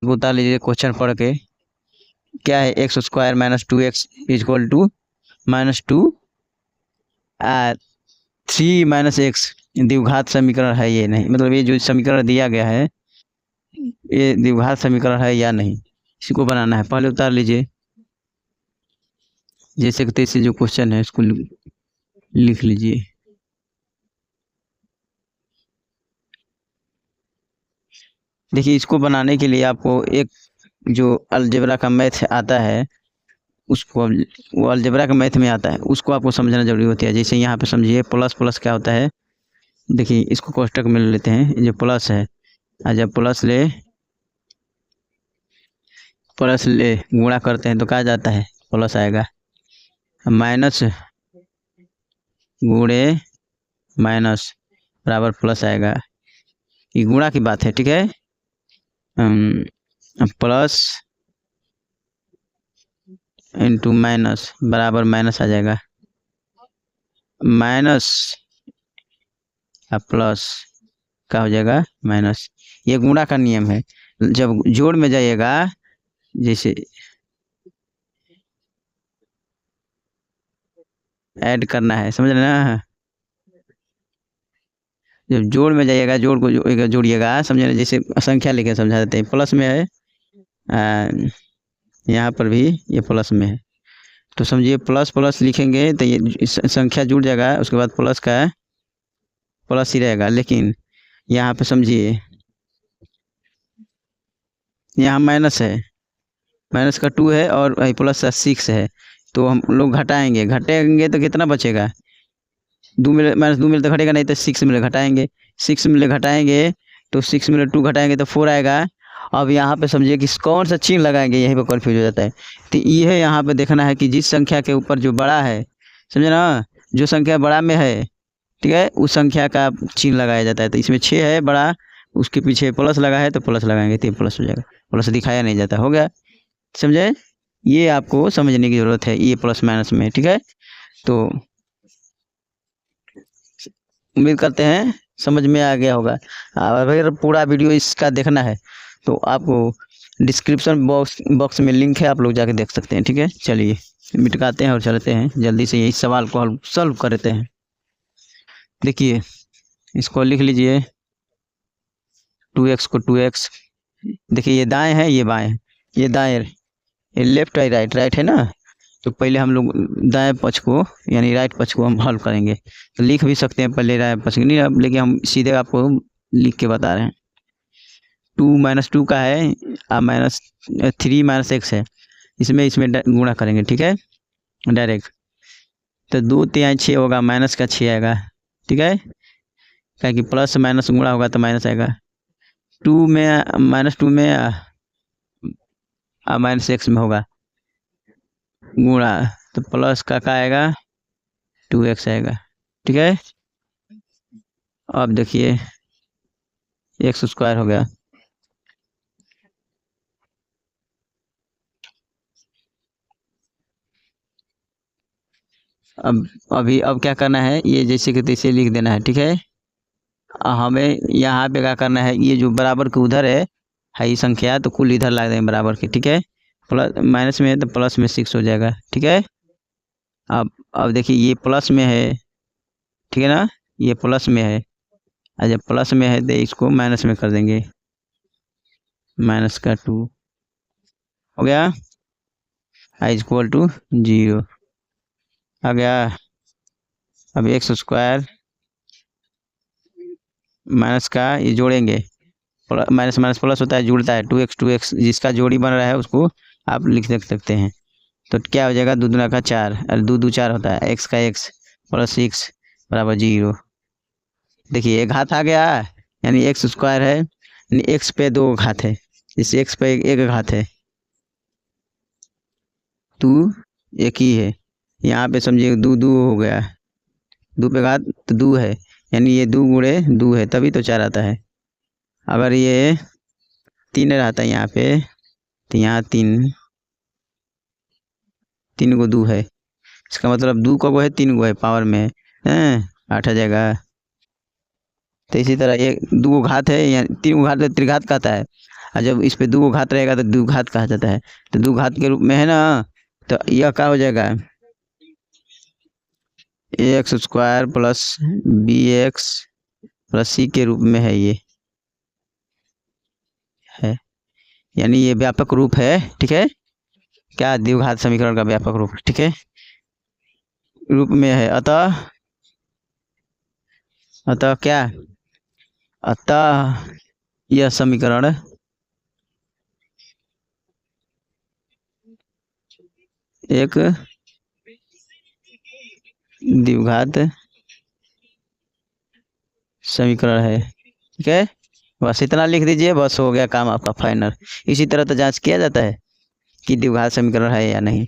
उतार लीजिए क्वेश्चन पढ़ के। क्या है x square minus 2x equal to -2 3 minus x द्विघात समीकरण है ये नहीं, मतलब ये जो समीकरण दिया गया है ये द्विघात समीकरण है या नहीं, इसी को बनाना है। पहले उतार लीजिए, जैसे कि तैसे जो क्वेश्चन है इसको लिख लीजिए। देखिए इसको बनाने के लिए आपको एक जो अलजेब्रा का मैथ आता है उसको, वो अलजेब्रा का मैथ में आता है, उसको आपको समझना जरूरी होती है। जैसे यहाँ पे समझिए प्लस प्लस क्या होता है। देखिए इसको कोष्टक में लेते हैं, जो प्लस है, जब प्लस ले गुणा करते हैं तो क्या जाता है, प्लस आएगा। माइनस गुणे माइनस बराबर प्लस आएगा। ये गुणा की बात है, ठीक है। प्लस इंटू माइनस बराबर माइनस आ जाएगा, माइनस प्लस क्या हो जाएगा, माइनस। ये गुणा का नियम है। जब जोड़ में जाइएगा, जैसे ऐड करना है, समझ रहे ना। जब जोड़ में जाइएगा, जोड़ को जोड़िएगा, समझ रहे, जैसे संख्या लेके समझा देते हैं। प्लस में है, यहाँ पर भी ये प्लस में है, तो समझिए प्लस प्लस लिखेंगे तो ये संख्या जुड़ जाएगा, उसके बाद प्लस का प्लस ही रहेगा। लेकिन यहाँ पे समझिए यहाँ माइनस है, माइनस का 2 है और प्लस का 6 है, तो हम लोग घटाएंगे तो कितना बचेगा, 2 मिले माइनस 2 मिले तो घटेगा नहीं, तो 6 मिले घटाएंगे, 6 मिले घटाएंगे तो 6 मिले 2 घटाएंगे तो 4 आएगा। अब यहाँ पे समझिए कि कौन सा चिन्ह लगाएंगे, यहीं पे कन्फ्यूज हो जाता है। तो ये है यहाँ पे देखना है कि जिस संख्या के ऊपर जो बड़ा है, समझे ना, जो संख्या बड़ा में है, ठीक है, उस संख्या का चिन्ह लगाया जाता है। तो इसमें 6 है बड़ा, उसके पीछे प्लस लगा है तो प्लस लगाएंगे तो ये प्लस हो जाएगा, प्लस दिखाया नहीं जाता, हो गया, समझे। ये आपको समझने की ज़रूरत है, ये प्लस माइनस में, ठीक है। तो उम्मीद करते हैं समझ में आ गया होगा। अगर पूरा वीडियो इसका देखना है तो आपको डिस्क्रिप्शन बॉक्स में लिंक है, आप लोग जाके देख सकते हैं, ठीक है। चलिए मिटकाते हैं और चलते हैं जल्दी से, इस सवाल को हल सॉल्व करते हैं। देखिए इसको लिख लीजिए, 2x को 2x, देखिए ये दाएं है ये बाएं है, ये दाएं, ये लेफ्ट है, राइट है ना। तो पहले हम लोग दाएं पक्ष को यानी राइट पक्ष को हम हल करेंगे। तो लिख भी सकते हैं पहले दाएं पक्ष नहीं, अब लेकिन हम सीधे आपको लिख के बता रहे हैं। 2 - 2 का है, -3 - x है, इसमें गुणा करेंगे, ठीक है, डायरेक्ट। तो 2 3 6 होगा, माइनस का 6 आएगा, ठीक है, क्या कि प्लस माइनस गुणा होगा तो माइनस आएगा। 2 में -2 में -x में होगा गुणा, तो प्लस का आएगा 2x आएगा, ठीक है। अब देखिए x स्क्वायर हो गया। अब क्या करना है, ये जैसे कि तैसे लिख देना है, ठीक है। हमें यहाँ पे क्या करना है, ये जो बराबर के उधर है ये संख्या, तो कुल इधर ला देंगे बराबर के, ठीक है। प्लस माइनस में है तो प्लस में 6 हो जाएगा, ठीक है। अब देखिए ये प्लस में है, ठीक है ना, ये प्लस में है, और जब प्लस में है तो इसको माइनस में कर देंगे, माइनस का 2 हो गया, i = 0 आ गया। अब x स्क्वायर माइनस का ये जोड़ेंगे, माइनस माइनस प्लस होता है, जुड़ता है, 2x जिसका जोड़ी बन रहा है उसको आप लिख सकते हैं। तो क्या हो जाएगा, 2 दूना का 4 और 2 2 4 होता है, x का x प्लस 6 बराबर 0। देखिए एक घात आ गया, यानी x स्क्वायर है, यानी x पे 2 घात है, इस x पे एक घात है, 2 एक ही है। यहाँ पे समझिए 2 2 हो गया, 2 पे घात तो 2 है, यानी ये 2 गुणे 2 है, तभी तो 4 आता है। अगर ये 3 रहता है यहाँ पे, तो यहाँ 3 को 2 है, इसका मतलब 2 को है 3 को है, पावर में है 8 आ जाएगा। तो इसी तरह ये 2 घात है, या 3 घात त्रिघात कहता है, और जब इस पे दो घात रहेगा तो द्विघात कहा जाता है। तो द्विघात के रूप में है ना, तो यह क्या हो जाएगा, X square plus B X plus C के रूप में है ये है, यानी ये व्यापक रूप है। ठीक है, क्या द्विघात समीकरण का व्यापक रूप, ठीक है, रूप में है। अतः अतः क्या, अतः यह समीकरण एक द्विघात समीकरण है। ठीक है, बस इतना लिख दीजिए, बस हो गया काम आपका फाइनल। इसी तरह तो जांच किया जाता है कि द्विघात समीकरण है या नहीं।